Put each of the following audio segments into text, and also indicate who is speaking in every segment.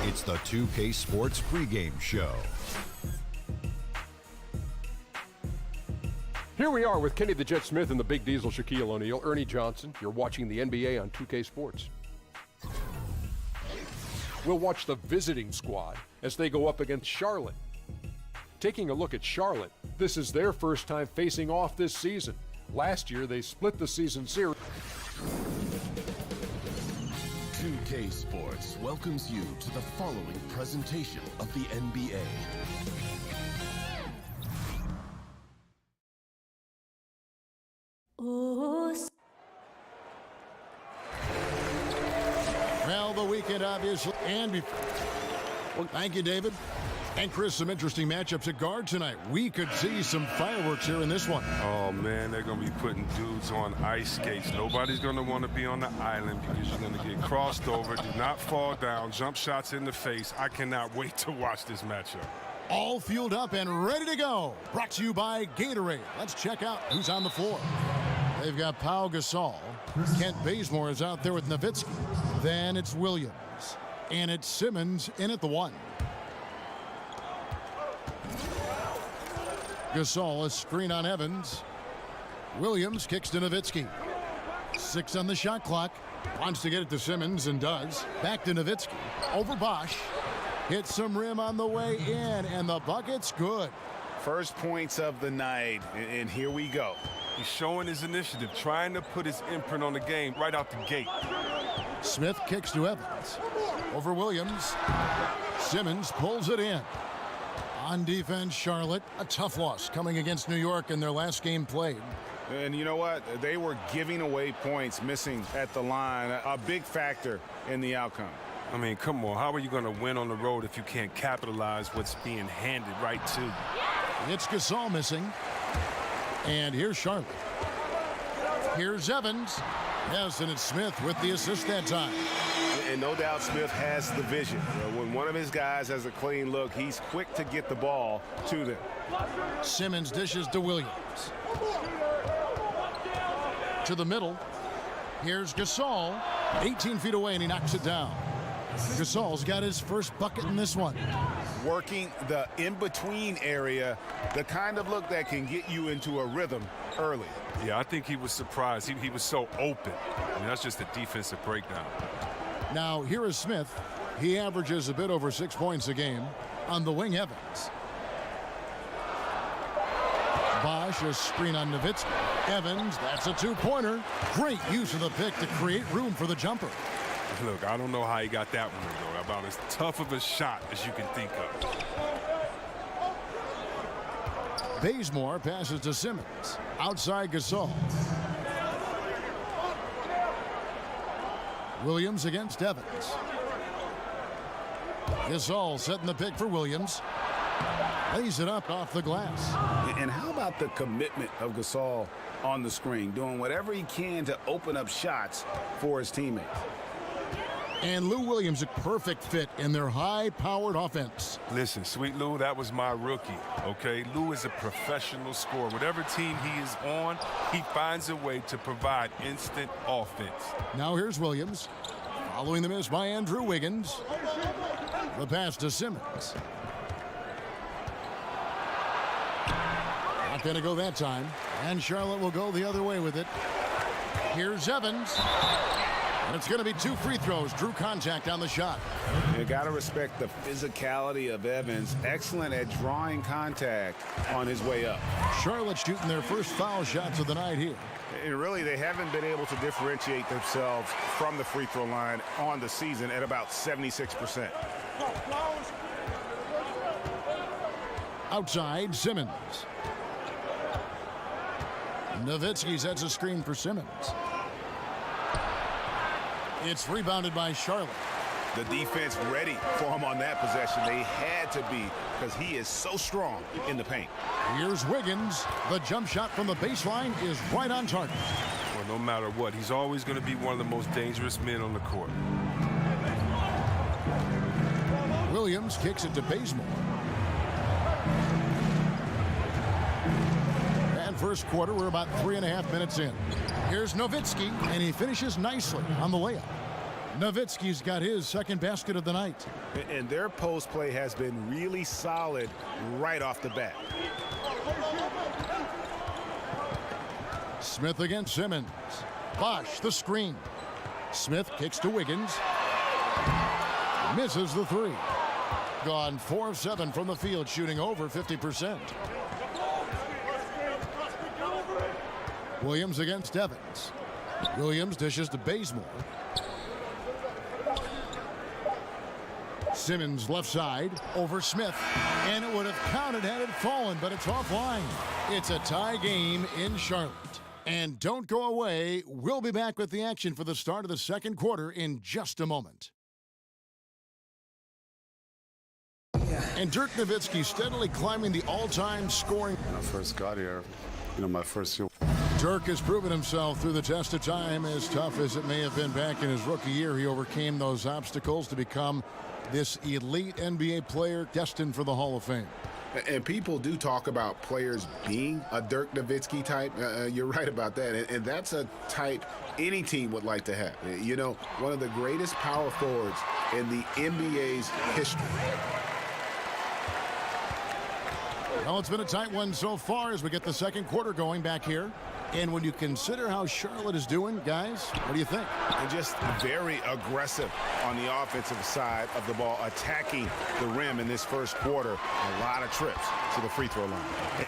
Speaker 1: It's the 2K Sports pregame show.
Speaker 2: Here we are with Kenny the Jet Smith and the Big Diesel, Shaquille O'Neal, Ernie Johnson. You're watching the NBA on 2K Sports. We'll watch the visiting squad as they go up against Charlotte. Taking a look at Charlotte, this is their first time facing off this season. Last year, they split the season series.
Speaker 3: 2K Sports welcomes you to the following presentation of the NBA.
Speaker 4: Well, the weekend obviously, and well, thank you, David. And Chris, some interesting matchups at guard tonight. We could see some fireworks here in this one.
Speaker 5: Oh, man, they're going to be putting dudes on ice skates. Nobody's going to want to be on the island because you're going to get crossed over. Do not fall down. Jump shots in the face. I cannot wait to watch this matchup.
Speaker 4: All fueled up and ready to go. Brought to you by Gatorade. Let's check out who's on the floor. They've got Pau Gasol. Kent Bazemore is out there with Nowitzki. Then it's Williams. And it's Simmons in at the one. Gasol, a screen on Evans. Williams kicks to Nowitzki. 6 on the shot clock. Wants to get it to Simmons and does. Back to Nowitzki. Over Bosch. Hits some rim on the way in, and the bucket's good.
Speaker 6: First points of the night, and here we go.
Speaker 5: He's showing his initiative, trying to put his imprint on the game right out the gate.
Speaker 4: Smith kicks to Evans. Over Williams. Simmons pulls it in. On defense, Charlotte, a tough loss coming against New York in their last game played.
Speaker 6: And you know what? They were giving away points, missing at the line, a big factor in the outcome.
Speaker 5: I mean, come on. How are you going to win on the road if you can't capitalize what's being handed right to you?
Speaker 4: It's Gasol missing. And here's Charlotte. Here's Evans. Yes, and it's Smith with the assist that time.
Speaker 6: And no doubt Smith has the vision. When one of his guys has a clean look, he's quick to get the ball to them.
Speaker 4: Simmons dishes to Williams. To the middle. Here's Gasol. 18 feet away, and he knocks it down. Gasol's got his first bucket in this one.
Speaker 6: Working the in-between area, the kind of look that can get you into a rhythm early.
Speaker 5: Yeah, I think he was surprised. He was so open. I mean, that's just a defensive breakdown.
Speaker 4: Now, here is Smith. He averages a bit over 6 points a game. On the wing, Evans. Bosch, a screen on Nowitzki. Evans, that's a two-pointer. Great use of the pick to create room for the jumper.
Speaker 5: Look, I don't know how he got that one, though. About as tough of a shot as you can think of.
Speaker 4: Bazemore passes to Simmons. Outside Gasol. Williams against Evans. Gasol setting the pick for Williams. Lays it up off the glass.
Speaker 6: And how about the commitment of Gasol on the screen, doing whatever he can to open up shots for his teammates.
Speaker 4: And Lou Williams, a perfect fit in their high-powered offense.
Speaker 5: Listen, Sweet Lou, that was my rookie, okay? Lou is a professional scorer. Whatever team he is on, he finds a way to provide instant offense.
Speaker 4: Now here's Williams. Following the miss by Andrew Wiggins. The pass to Simmons. Not going to go that time. And Charlotte will go the other way with it. Here's Evans. And it's going to be 2 free throws. Drew contact on the shot.
Speaker 6: You got to respect the physicality of Evans. Excellent at drawing contact on his way up.
Speaker 4: Charlotte shooting their first foul shots of the night here.
Speaker 6: And really, they haven't been able to differentiate themselves from the free throw line on the season at about 76%.
Speaker 4: Outside, Simmons. Nowitzki sets a screen for Simmons. It's rebounded by Charlotte.
Speaker 6: The defense ready for him on that possession. They had to be, because he is so strong in the paint.
Speaker 4: Here's Wiggins. The jump shot from the baseline is right on target.
Speaker 5: Well, no matter what, he's always going to be one of the most dangerous men on the court.
Speaker 4: Williams kicks it to Bazemore. And first quarter, we're about 3.5 minutes in. Here's Nowitzki, and he finishes nicely on the layup. Nowitzki's got his second basket of the night.
Speaker 6: And their post play has been really solid right off the bat.
Speaker 4: Smith against Simmons. Bosch, the screen. Smith kicks to Wiggins. Misses the three. Gone 4 of 7 from the field, shooting over 50%. Williams against Evans. Williams dishes to Bazemore. Simmons left side over Smith, and it would have counted had it fallen, but it's offline. It's a tie game in Charlotte. And don't go away. We'll be back with the action for the start of the second quarter in just a moment. And Dirk Nowitzki steadily climbing the all-time scoring.
Speaker 7: When I first got here, my first year.
Speaker 4: Dirk has proven himself through the test of time. As tough as it may have been back in his rookie year, he overcame those obstacles to become this elite NBA player destined for the Hall of Fame.
Speaker 6: And people do talk about players being a Dirk Nowitzki type. You're right about that. And that's a type any team would like to have. One of the greatest power forwards in the NBA's history.
Speaker 4: Well, it's been a tight one so far as we get the second quarter going back here. And when you consider how Charlotte is doing, guys, what do you think?
Speaker 6: And just very aggressive on the offensive side of the ball, attacking the rim in this first quarter. A lot of trips to the free throw line.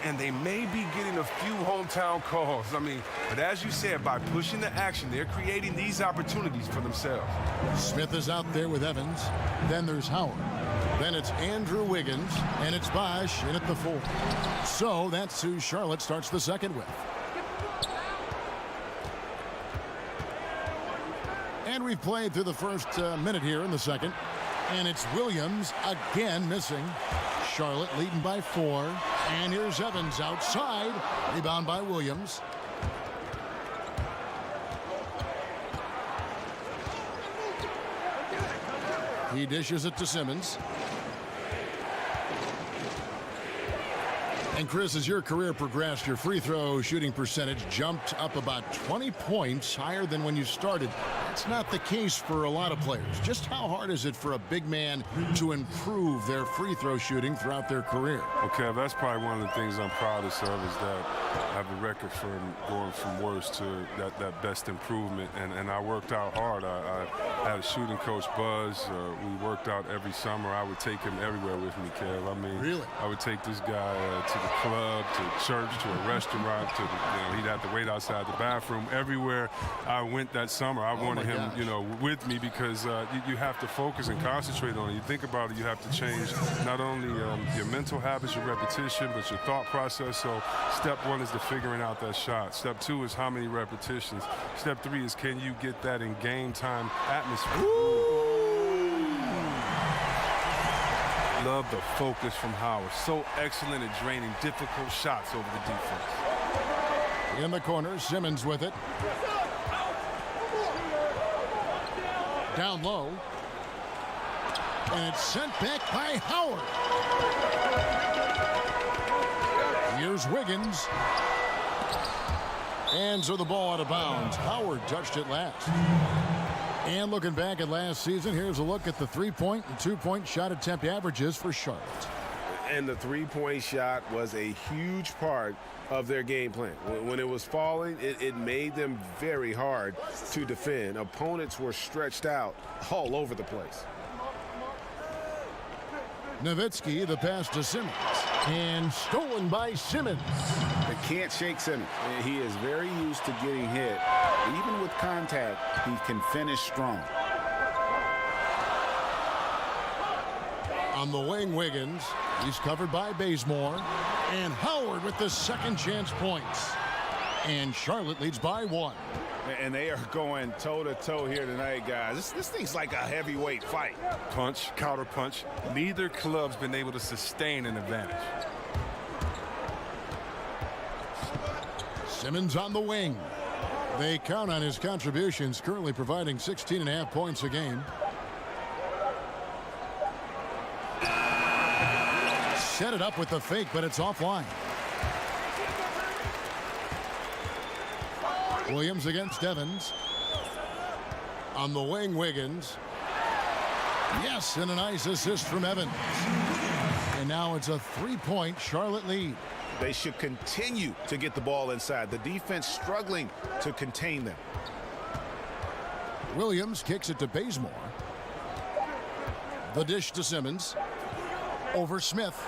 Speaker 5: And they may be getting a few hometown calls. But as you said, by pushing the action, they're creating these opportunities for themselves.
Speaker 4: Smith is out there with Evans. Then there's Howard. Then it's Andrew Wiggins, and it's Bosch in at the 4. So that's who Charlotte starts the second with. And we've played through the first minute here in the second. And it's Williams again missing. Charlotte leading by 4. And here's Evans outside. Rebound by Williams. He dishes it to Simmons. And Chris, as your career progressed, your free throw shooting percentage jumped up about 20 points higher than when you started. That's not the case for a lot of players. Just how hard is it for a big man to improve their free throw shooting throughout their career?
Speaker 5: Okay, that's probably one of the things I'm proudest of is that I have a record for going from worst to that best improvement. And I worked out hard. I had a shooting coach, Buzz. We worked out every summer. I would take him everywhere with me, Kev.
Speaker 4: Really?
Speaker 5: I would take this guy to the club, to church, to a restaurant, he'd have to wait outside the bathroom. Everywhere I went that summer, I wanted him, with me because you have to focus and concentrate on it. You think about it, you have to change not only your mental habits, your repetition, but your thought process. So step 1 is the figuring out that shot. Step 2 is how many repetitions. Step 3 is can you get that in game time atmosphere. Love the focus from Howard. So excellent at draining difficult shots over the defense.
Speaker 4: In the corner, Simmons with it. Down low. And it's sent back by Howard. Here's Wiggins. And so the ball out of bounds. Howard touched it last. And looking back at last season, here's a look at the 3-point and 2-point shot attempt averages for Charlotte.
Speaker 6: And the 3-point shot was a huge part of their game plan. When it was falling, it made them very hard to defend. Opponents were stretched out all over the place.
Speaker 4: Nowitzki, the pass to Simmons. And stolen by Simmons.
Speaker 6: They can't shake Simmons. He is very used to getting hit. Even with contact, he can finish strong.
Speaker 4: On the wing, Wiggins. He's covered by Bazemore. And Howard with the second chance points. And Charlotte leads by 1.
Speaker 6: And they are going toe-to-toe here tonight, guys. This thing's like a heavyweight fight.
Speaker 5: Punch, counter punch. Neither club's been able to sustain an advantage.
Speaker 4: Simmons on the wing. They count on his contributions, currently providing 16.5 points a game. set it up with the fake, but it's offline. Williams against Evans. On the wing, Wiggins. Yes, and a nice assist from Evans. And now it's a three-point Charlotte lead.
Speaker 8: They should continue to get the ball inside. The defense struggling to contain them.
Speaker 4: Williams kicks it to Bazemore. The dish to Simmons. Over Smith.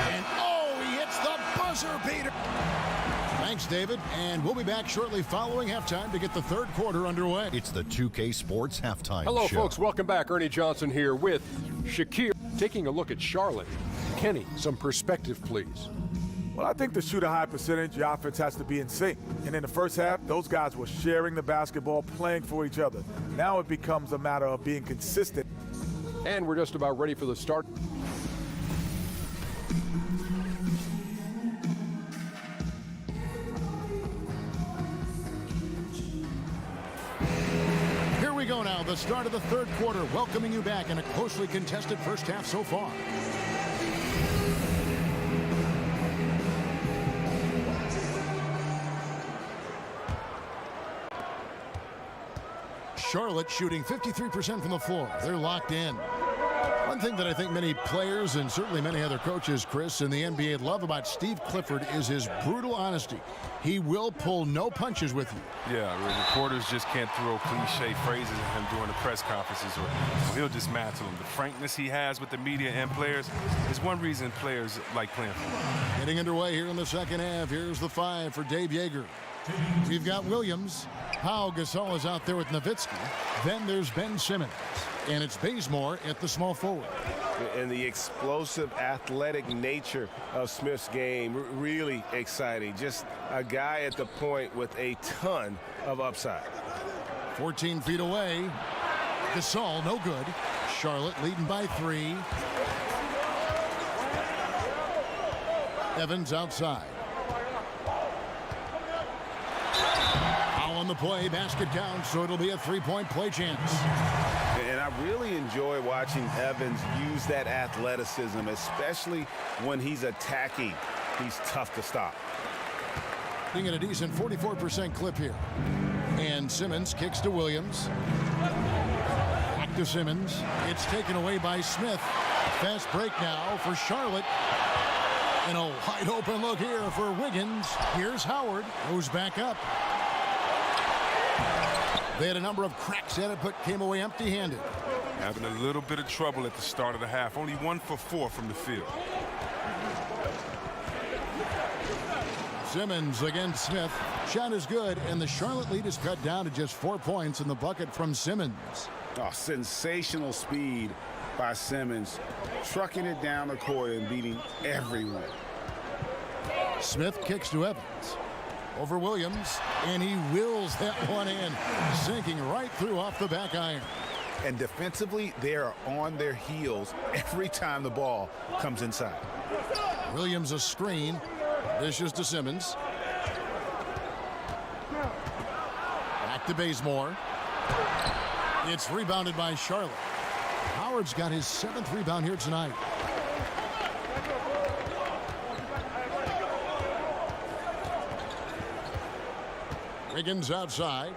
Speaker 4: And oh, he hits the buzzer beater. Thanks, David. And we'll be back shortly following halftime to get the third quarter underway.
Speaker 1: It's the 2K Sports Halftime
Speaker 2: Hello,
Speaker 1: Show.
Speaker 2: folks. Welcome back. Ernie Johnson here with Shakir. Taking a look at Charlotte. Kenny, some perspective, please.
Speaker 9: Well, I think to shoot a high percentage, your offense has to be in sync. And in the first half, those guys were sharing the basketball, playing for each other. Now it becomes a matter of being consistent.
Speaker 2: And we're just about ready for the start.
Speaker 4: Here we go now, the start of the third quarter, welcoming you back in a closely contested first half so far. Charlotte shooting 53% from the floor. They're locked in. One thing that I think many players and certainly many other coaches, Chris, in the NBA love about Steve Clifford is his brutal honesty. He will pull no punches with you.
Speaker 5: Yeah, reporters just can't throw cliche phrases at him during the press conferences, or he'll dismantle them. The frankness he has with the media and players is one reason players like playing for him.
Speaker 4: Getting underway here in the second half. Here's the 5 for Dave Yeager. We've got Williams. Pau Gasol is out there with Nowitzki. Then there's Ben Simmons. And it's Bazemore at the small forward.
Speaker 8: And the explosive athletic nature of Smith's game, really exciting. Just a guy at the point with a ton of upside.
Speaker 4: 14 feet away. Gasol, no good. Charlotte leading by 3. Evans outside. Foul on the play, basket down, so it'll be a three-point play chance.
Speaker 8: And I really enjoy watching Evans use that athleticism, especially when he's attacking. He's tough to stop.
Speaker 4: Being at a decent 44% clip here. And Simmons kicks to Williams. Back to Simmons. It's taken away by Smith. Fast break now for Charlotte. And a wide open look here for Wiggins. Here's Howard. Goes back up. They had a number of cracks at it, but came away empty-handed.
Speaker 5: Having a little bit of trouble at the start of the half. Only 1 for 4 from the field.
Speaker 4: Simmons against Smith. Shot is good, and the Charlotte lead is cut down to just 4 points in the bucket from Simmons.
Speaker 6: Oh, sensational speed by Simmons, trucking it down the court and beating everyone.
Speaker 4: Smith kicks to Evans. Over Williams, and he wills that one in, sinking right through off the back iron.
Speaker 6: And defensively, they are on their heels every time the ball comes inside.
Speaker 4: Williams a screen. Dishes to Simmons. Back to Bazemore. It's rebounded by Charlotte. Howard's got his 7th rebound here tonight. Wiggins outside.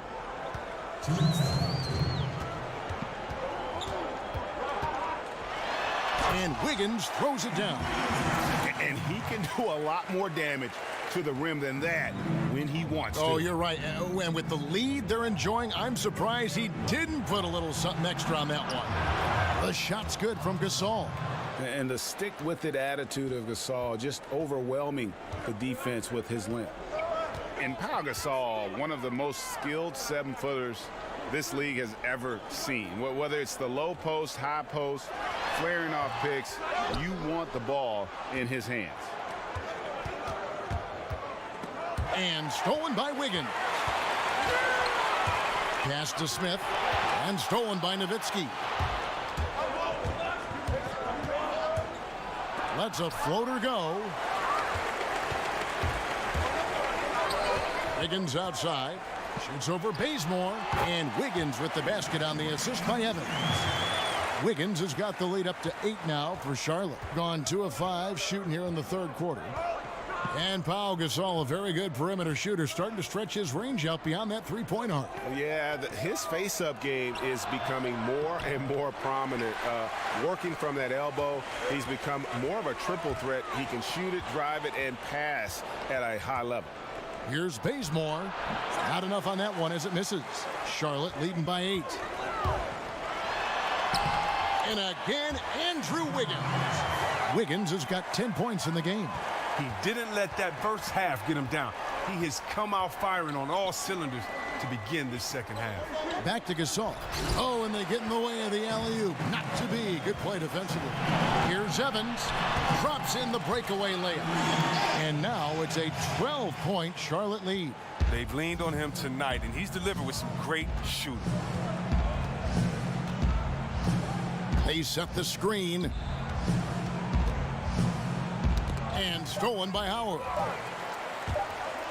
Speaker 4: And Wiggins throws it down.
Speaker 6: And he can do a lot more damage to the rim than that when he wants to.
Speaker 4: Oh, you're right. And with the lead they're enjoying, I'm surprised he didn't put a little something extra on that one. The shot's good from Gasol.
Speaker 6: And the stick-with-it attitude of Gasol, just overwhelming the defense with his length. And Pau Gasol, one of the most skilled 7-footers this league has ever seen. Whether it's the low post, high post, flaring off picks, you want the ball in his hands.
Speaker 4: And stolen by Wiggins. Pass to Smith. And stolen by Nowitzki. Lets a floater go. Wiggins outside. Shoots over Bazemore. And Wiggins with the basket on the assist by Evans. Wiggins has got the lead up to 8 now for Charlotte. Gone 2 of 5 shooting here in the third quarter. And Pau Gasol, a very good perimeter shooter, starting to stretch his range out beyond that three-point arc.
Speaker 8: Yeah, his face-up game is becoming more and more prominent. Working from that elbow, he's become more of a triple threat. He can shoot it, drive it, and pass at a high level.
Speaker 4: Here's Bazemore. Not enough on that one as it misses. Charlotte leading by 8. And again, Andrew Wiggins. Wiggins has got 10 points in the game.
Speaker 5: He didn't let that first half get him down. He has come out firing on all cylinders to begin this second half.
Speaker 4: Back to Gasol. Oh, and they get in the way of the alley-oop. Not to be. Good play defensively. Here's Evans. Drops in the breakaway layup. And now it's a 12-point Charlotte lead.
Speaker 5: They've leaned on him tonight, and he's delivered with some great shooting.
Speaker 4: They set the screen. And stolen by Howard.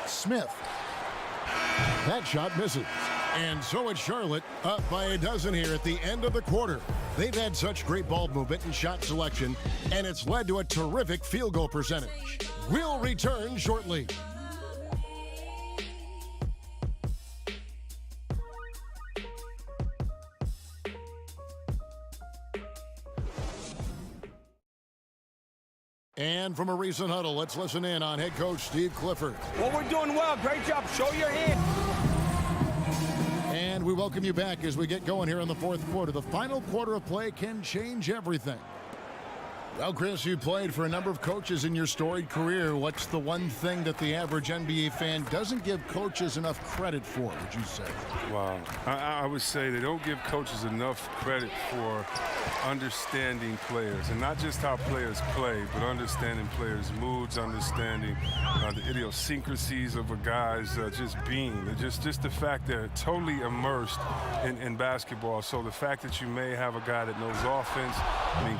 Speaker 4: Smith. That shot misses. And so it's Charlotte up by a dozen here at the end of the quarter. They've had such great ball movement and shot selection, and it's led to a terrific field goal percentage. We'll return shortly. And from a recent huddle, let's listen in on head coach Steve Clifford.
Speaker 10: Well, we're doing well. Great job. Show your hand.
Speaker 4: And we welcome you back as we get going here in the fourth quarter. The final quarter of play can change everything. Well, Chris, you played for a number of coaches in your storied career. What's the one thing that the average NBA fan doesn't give coaches enough credit for, would you say?
Speaker 5: Wow. I would say they don't give coaches enough credit for understanding players, and not just how players play, but understanding players' moods, understanding the idiosyncrasies of a guy's just being. Just the fact they're totally immersed in basketball. So the fact that you may have a guy that knows offense,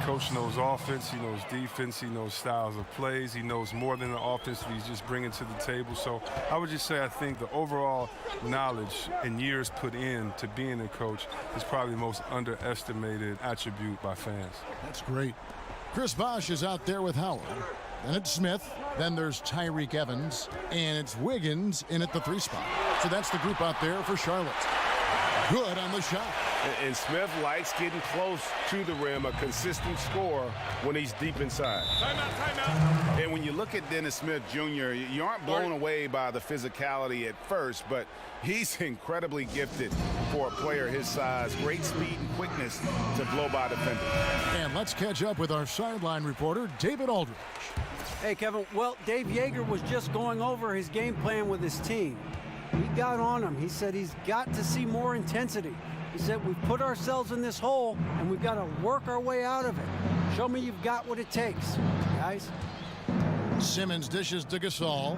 Speaker 5: coach knows offense, he knows defense, he knows styles of plays, he knows more than the offense that he's just bringing to the table. So I would just say I think the overall knowledge and years put in to being a coach is probably the most underestimated attribute by fans.
Speaker 4: That's great. Chris Bosh is out there with Howard. Then it's Smith. Then there's Tyreek Evans. And it's Wiggins in at the 3 spot. So that's the group out there for Charlotte. Good on the shot.
Speaker 8: And Smith likes getting close to the rim, a consistent scorer when he's deep inside. Timeout. And when you look at Dennis Smith Jr., you aren't blown away by the physicality at first, but he's incredibly gifted for a player his size. Great speed and quickness to blow by defenders.
Speaker 4: And let's catch up with our sideline reporter, David Aldridge.
Speaker 10: Hey, Kevin. Well, Dave Yeager was just going over his game plan with his team. He got on him. He said he's got to see more intensity. He said we've put ourselves in this hole and we've got to work our way out of it. Show me you've got what it takes, guys.
Speaker 4: Simmons dishes to Gasol.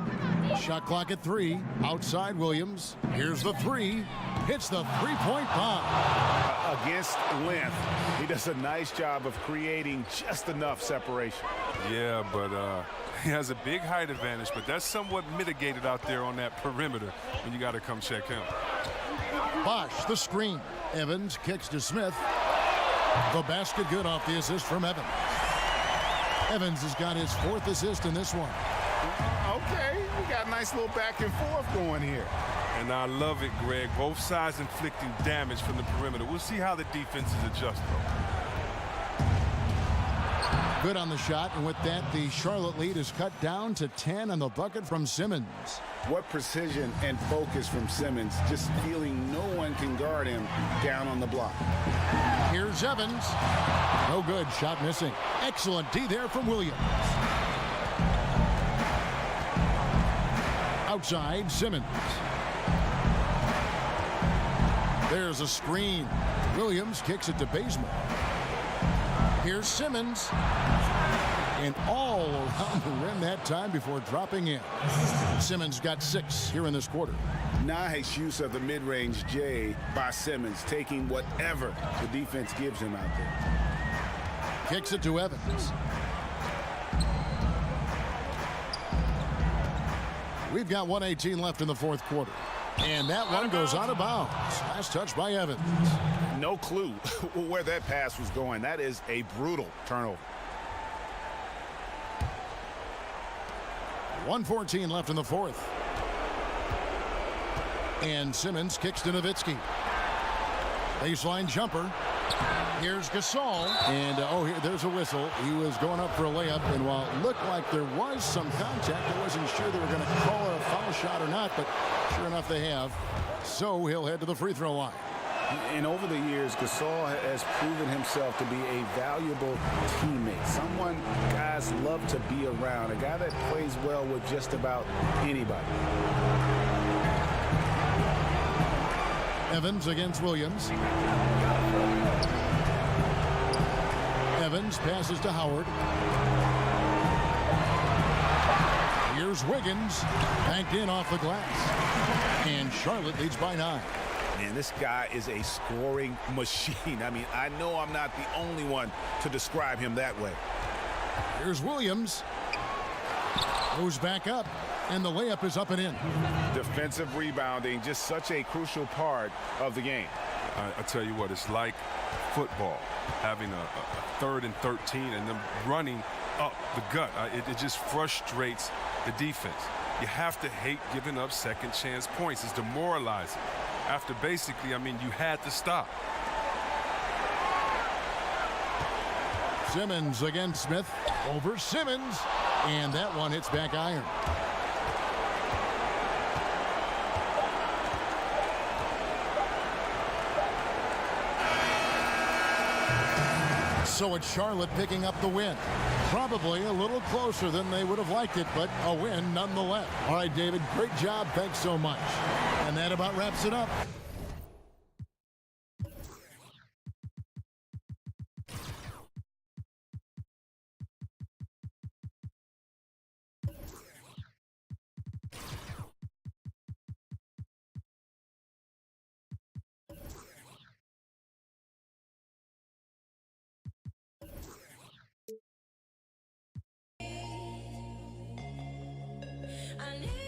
Speaker 4: Shot clock at 3. Outside Williams. Here's the 3. Hits the three-point bomb.
Speaker 8: Against length, he does a nice job of creating just enough separation.
Speaker 5: Yeah, but he has a big height advantage, but that's somewhat mitigated out there on that perimeter when you got to come check him.
Speaker 4: Bosh, the screen. Evans kicks to Smith. The basket good off the assist from Evans. Evans has got his 4th assist in this one.
Speaker 6: Okay, we got a nice little back and forth going here.
Speaker 5: And I love it, Greg. Both sides inflicting damage from the perimeter. We'll see how the defense is adjusted.
Speaker 4: Good on the shot, and with that, the Charlotte lead is cut down to 10 on the bucket from Simmons.
Speaker 6: What precision and focus from Simmons, just feeling no one can guard him down on the block.
Speaker 4: Here's Evans. No good, shot missing. Excellent D there from Williams. Outside, Simmons. There's a screen. Williams kicks it to Bazemore. Here's Simmons. And all around the rim that time before dropping in. Simmons got 6 here in this quarter.
Speaker 6: Nice use of the mid-range J by Simmons, taking whatever the defense gives him out there.
Speaker 4: Kicks it to Evans. We've got 1:18 left in the fourth quarter. And that one goes out of bounds. Last touch by Evans.
Speaker 8: No clue where that pass was going. That is a brutal turnover.
Speaker 4: 1:14 left in the fourth. And Simmons kicks to Nowitzki. Baseline jumper. Here's Gasol. And, there's a whistle. He was going up for a layup. And while it looked like there was some contact, I wasn't sure they were going to call it a foul shot or not. But sure enough, they have. So he'll head to the free throw line.
Speaker 8: And over the years, Gasol has proven himself to be a valuable teammate. Someone guys love to be around. A guy that plays well with just about anybody.
Speaker 4: Evans against Williams. Evans passes to Howard. Here's Wiggins. Banked in off the glass. And Charlotte leads by 9.
Speaker 8: Man, this guy is a scoring machine. I mean, I know I'm not the only one to describe him that way.
Speaker 4: Here's Williams. Goes back up. And the layup is up and in.
Speaker 8: Defensive rebounding, just such a crucial part of the game.
Speaker 5: I tell you what, it's like football, having a 3rd and 13 and them running up the gut. It just frustrates the defense. You have to hate giving up second chance points. It's demoralizing. After basically, you had to stop.
Speaker 4: Simmons against Smith. Over Simmons. And that one hits back iron. So it's Charlotte picking up the win. Probably a little closer than they would have liked it, but a win nonetheless. All right, David, great job. Thanks so much. And that about wraps it up.
Speaker 11: I need